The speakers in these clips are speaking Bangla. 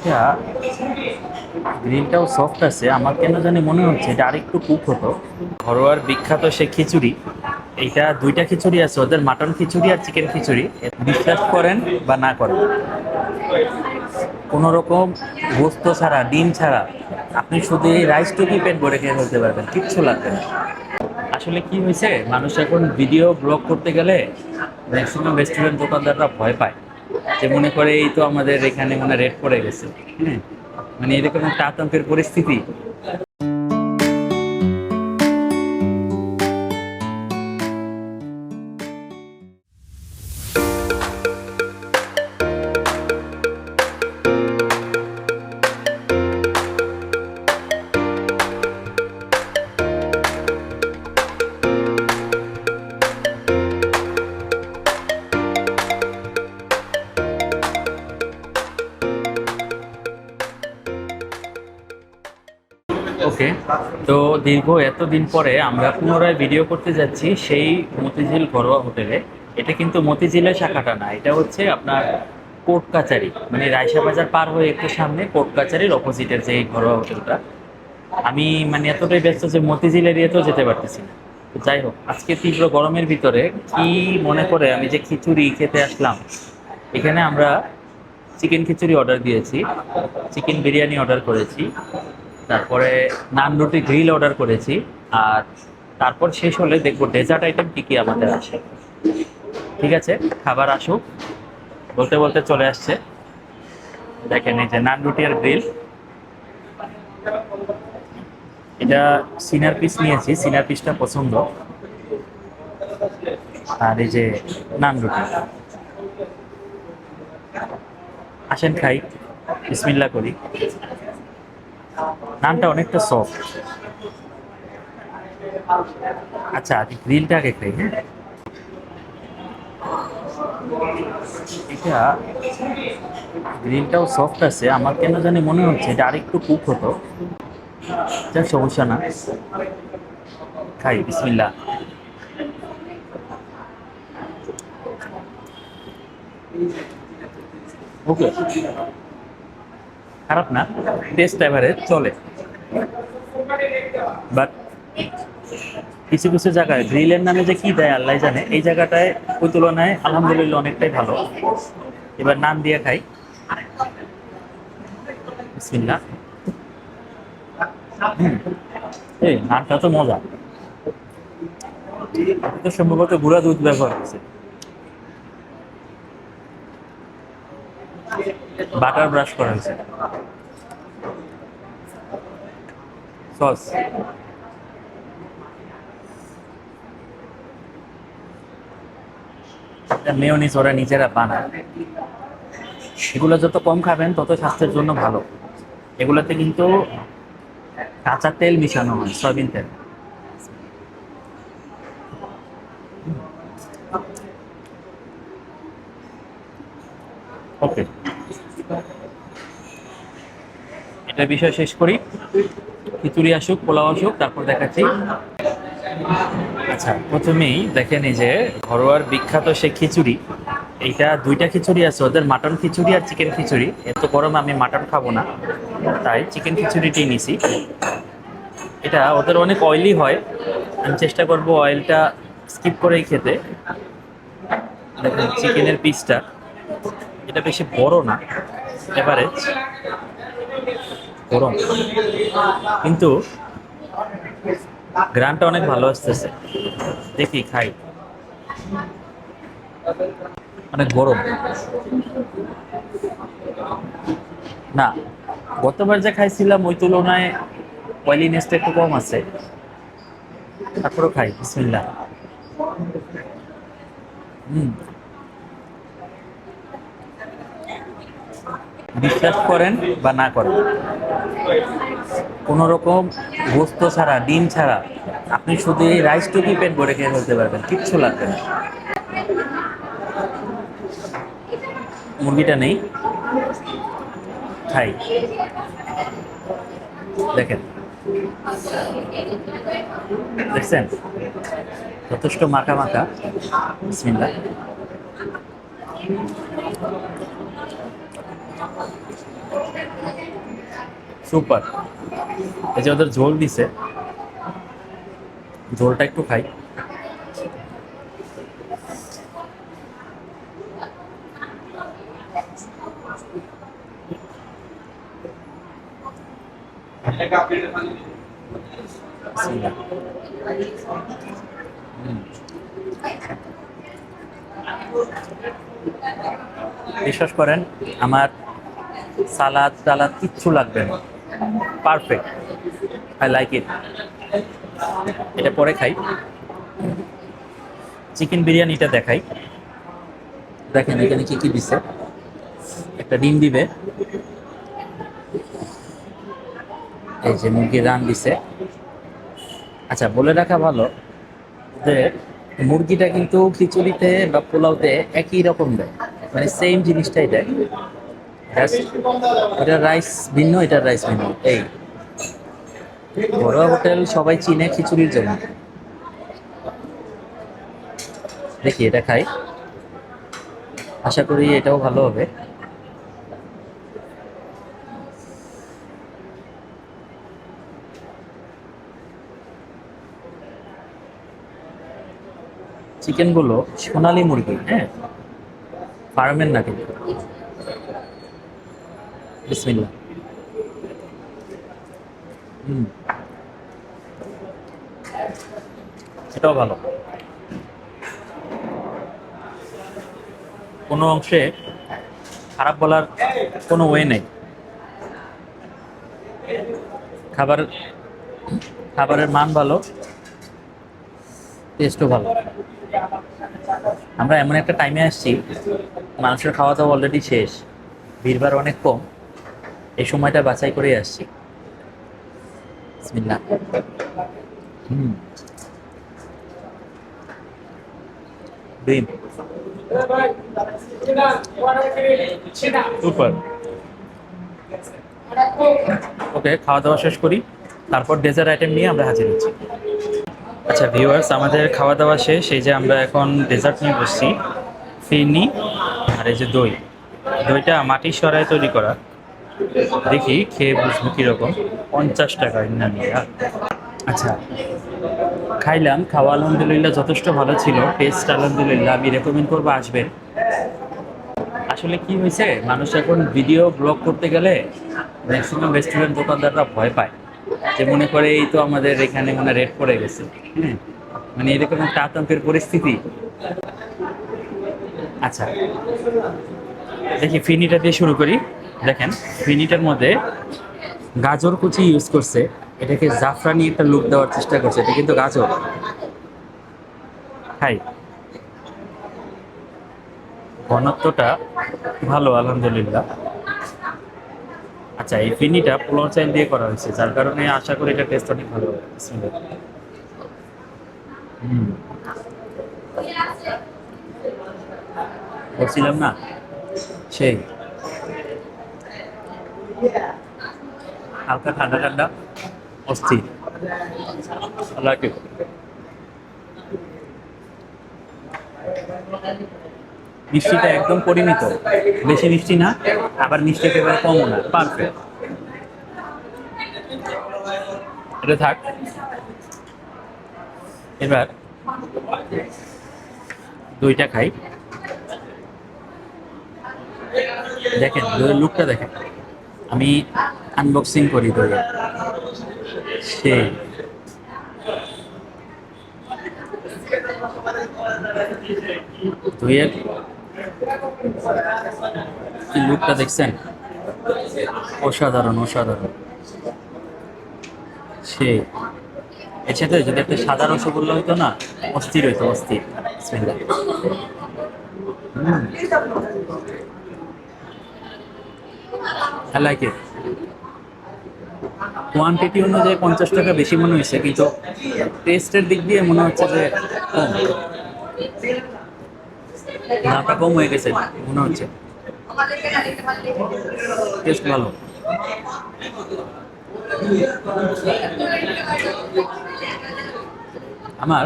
এটা গ্রিলটাও সফট আছে, আমার কেন জানি মনে হচ্ছে এটা আরেকটু কুক হতো। ঘরোয়ার বিখ্যাত সে খিচুড়ি, এইটা দুইটা খিচুড়ি আছে ওদের, মাটন খিচুড়ি আর চিকেন খিচুড়ি। বিশ্বাস করেন বা না করেন, কোনো রকম গোস্ত ছাড়া, ডিম ছাড়া আপনি শুধু এই রাইসটুকুই পেট ভরে খেয়ে ফেলতে পারবেন, কিচ্ছু লাগবে না। আসলে কি হয়েছে, মানুষ এখন ভিডিও ব্লগ করতে গেলে ম্যাক্সিমাম রেস্টুরেন্ট দোকানদাররা ভয় পায়, যে মনে করে এই তো আমাদের এখানে মনে রেট পড়ে গেছে। হ্যাঁ, মানে এরকম একটা আতঙ্কের পরিস্থিতি। ওকে, তো দীর্ঘ এতদিন পরে আমরা পুনরায় ভিডিও করতে যাচ্ছি সেই মতিঝিল ঘরোয়া হোটেলে। এটা কিন্তু মতিঝিলের শাখাটা না, এটা হচ্ছে আপনার কোর্ট কাচারি, মানে রায়সা বাজার পার হয়ে একটু সামনে কোর্ট কাচারির অপোজিটের যে এই ঘরোয়া হোটেলটা। আমি মানে এতটাই ব্যস্ত যে মতিঝিল এরিয়াতেও যেতে পারতেছি না। তো যাই হোক, আজকে তীব্র গরমের ভিতরে কি মনে করে আমি যে খিচুড়ি খেতে আসলাম। এখানে আমরা চিকেন খিচুড়ি অর্ডার দিয়েছি, চিকেন বিরিয়ানি অর্ডার করেছি, তারপরে নান রুটি গ্রিল অর্ডার করেছি। আর তারপর শেষ হলে দেখবো ডেজার্ট আইটেম কি কি আমাদের আসে। ঠিক আছে, খাবার আসুক। বলতে বলতে চলে আসছে, দেখেন এই যে নান রুটি আর গ্রিল। এটা সিনার পিস নিয়েছি, সিনার পিসটা পছন্দ। আর এই যে নান রুটি, আসেন খাই, বিসমিল্লাহ করি। নানটা অনেকটা সফট। আচ্ছা, আগে গ্রিলটা আগে খাই। হ্যাঁ, এটা গ্রিলটাও সফট আছে, আমার কেন জানি মনে হচ্ছে এটা আরেকটু কুক হতো। যাক, সমস্যা না, খাই, বিসমিল্লাহ। ওকে, খারাপ না, টেস্ট এভারেজ চলে। বাট কিছু কিছু জায়গায় গ্রিলের নামে যে কি দেয় আল্লাহ জানে, এই জায়গাটায় ওই তুলনায় আলহামদুলিল্লাহ অনেকটাই ভালো। এবার নান দিয়ে খাই, বিসমিল্লাহ। এই নানটা তো মজা, তো সম্ভবত গুঁড়া দুধ ব্যবহার করছে, বাটার ব্রাশ করা হয়েছে, সস। মেয়োনিজ ওরা নিজেরা বানায়। এগুলো যত কম খাবেন তত স্বাস্থ্যের জন্য ভালো। এগুলোতে কিন্তু কাঁচা তেল মিশানো হয়, সয়াবিন তেল। ওকে, এটা বিষয় শেষ করি, খিচুড়ি আসুক, পোলাও আসুক, তারপর দেখাচ্ছি। আচ্ছা, প্রথমেই দেখেন এই যে ঘরোয়ার বিখ্যাত সে খিচুড়ি। এইটা দুইটা খিচুড়ি আছে ওদের, মাটন খিচুড়ি আর চিকেন খিচুড়ি। এত গরমে আমি মাটন খাবো না, তাই চিকেন খিচুড়িটাই নিছি। এটা ওদের অনেক অয়েলি হয়, আমি চেষ্টা করব অয়েলটা স্কিপ করেই খেতে। দেখেন চিকেনের পিসটা, এটা বেশি বড় না, এভারেজ গরম, কিন্তু গ্রানটা অনেক ভালো আসতেছে। দেখি খাই, অনেক গরম। না, গতবার যে খাইছিলাম ওই তুলনায় অয়েলিনেসটা একটু কম আছে। তারপরেও খাই, বিসমিল্লাহ। হুম, বিশ্বাস করেন বা না করেন, কোনো রকম গোস্ত ছাড়া, ডিম ছাড়া আপনি শুধু এই রাইসটুকুই পেট ভরে খেয়ে ফেলতে পারবেন, কিচ্ছু লাগবে না। মুরগিটা নেই, খাই, দেখেন, দেখছেন যথেষ্ট মাখা মাখা। বিসমিল্লাহ। সুপার। এই যে ওদের ঝোল দিছে, ঝোলটা একটু খাই। বিসমিল্লাহ। হুম। বিশ্বাস করেন আমার সালাদ টালাদ কিচ্ছু লাগবে না, পারফেক্ট, আই লাইক ইট। এটা পরে খাই। চিকেন বিরিয়ানিটা দেখাই, দেখেন এখানে কি কি দিছে। একটা ডিম দিবে, এই যে মুরগির রান দিছে। আচ্ছা বলে রাখা ভালো যে মুরগিটা কিন্তু খিচুড়িতে বা পোলাওতে একই রকম দেয়, মানে সেম জিনিসটাই দেয়। Just এটার রাইস ভিন্ন, এটার রাইস ভিন্ন। এই ঘরোয়া হোটেল সবাই চিনে খিচুড়ির জন্য। দেখি এটা খাই, আশা করি এটাও ভালো হবে। চিকেনগুলো সোনালী মুরগি, হ্যাঁ, ফার্মের না কিন্তু। বিসমিল্লাহ। হুম, এটাও ভালো, কোনো অংশে খারাপ বলার কোনো ওয়ে নেই। খাবার, খাবারের মান ভালো, টেস্টও ভালো। আমরা এমন একটা টাইমে আসছি, মানুষের খাওয়া দাওয়া অলরেডি শেষ, ভিড়ভাড় অনেক কম, এই সময়টা বাছাই করেই আসছি। বিসমিল্লাহ। হুম, ডিম সুপার। ওকে, খাওয়া দাওয়া শেষ করি, তারপর ডেজার্ট আইটেম নিয়ে আমরা হাজির হচ্ছি। আচ্ছা ভিউয়ার্স, আমাদের খাওয়া দাওয়া শেষ, এই যে আমরা এখন ডেজার্ট নিয়ে বসছি। ফিরনি আর এই যে দই, দইটা মাটির সরায় তৈরি করা। দেখি খেয়ে বুঝবো কীরকম। 50 টাকা না নিয়ে। আচ্ছা খাইলাম, খাওয়া আলহামদুলিল্লাহ যথেষ্ট ভালো ছিল, টেস্ট আলহামদুলিল্লাহ, আমি রেকমেন্ড করবো আসবেন। আসলে কি হয়েছে, মানুষ এখন ভিডিও ব্লগ করতে গেলে ম্যাক্সিমাম রেস্টুরেন্ট দোকানদাররা ভয় পায়, যে মনে করে এই তো আমাদের এখানে মানে রেট পড়ে গেছে। হ্যাঁ, মানে এরকম একটা আতঙ্কের পরিস্থিতি। আচ্ছা দেখি ফিনিটা দিয়ে শুরু করি। দেখেন ফিনিটার মধ্যে গাজর কুচি ইউজ করছে, এটাকে জাফরানি একটা লুক দেওয়ার চেষ্টা করছে, এটা কিন্তু গাজর। খাই, ঘনত্বটা ভালো আলহামদুলিল্লাহ। আচ্ছা এই ফিনিটা পোলাও চাল দিয়ে করা হয়েছে, যার কারণে আশা করি এটা টেস্ট অনেক ভালো হবে। বিসমিল্লাহ। হুম, বলছিলাম না সেই হালকা ঠান্ডা ঠান্ডা, অস্থির, লাগে। মিষ্টিটা একদম পরিমিত, বেশি মিষ্টি না, আবার মিষ্টি একেবারে কমও না, পারফেক্ট। এটা থাক, এবার দইটা খাই। দেখেন দইয়ের লুকটা দেখেন, আমি আনবক্সিং করি দইয়ের। সেই দইয়ের কি লুকটা দেখছেন, অসাধারণ অসাধারণ। সেই এর সাথে যদি একটা সাদা রসগোল্লা হইতো না, অস্থির হইতো, অস্থির। বিসমিল্লাহ। I like it. কোয়ান্টিটি অনুযায়ী 50 টাকা বেশি মনে হয়েছে, কিন্তু টেস্টের দিক দিয়ে মনে হচ্ছে যে কম, দামটা কম হয়ে গেছে মনে হচ্ছে। টেস্ট ভালো। আমার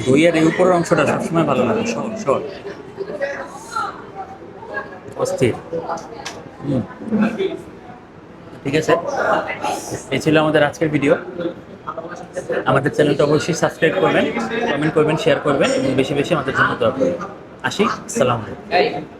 দইয়ের এই উপরের অংশটা সবসময় ভালো লাগে, শর্ট শর্ট, অস্থির। হুম, ঠিক আছে, এই ছিল আমাদের আজকের ভিডিও। আমাদের চ্যানেলটা অবশ্যই সাবস্ক্রাইব করবেন, কমেন্ট করবেন, শেয়ার করবেন এবং বেশি বেশি আমাদের জন্য দোয়া করবেন। আসি, আসসালামু আলাইকুম।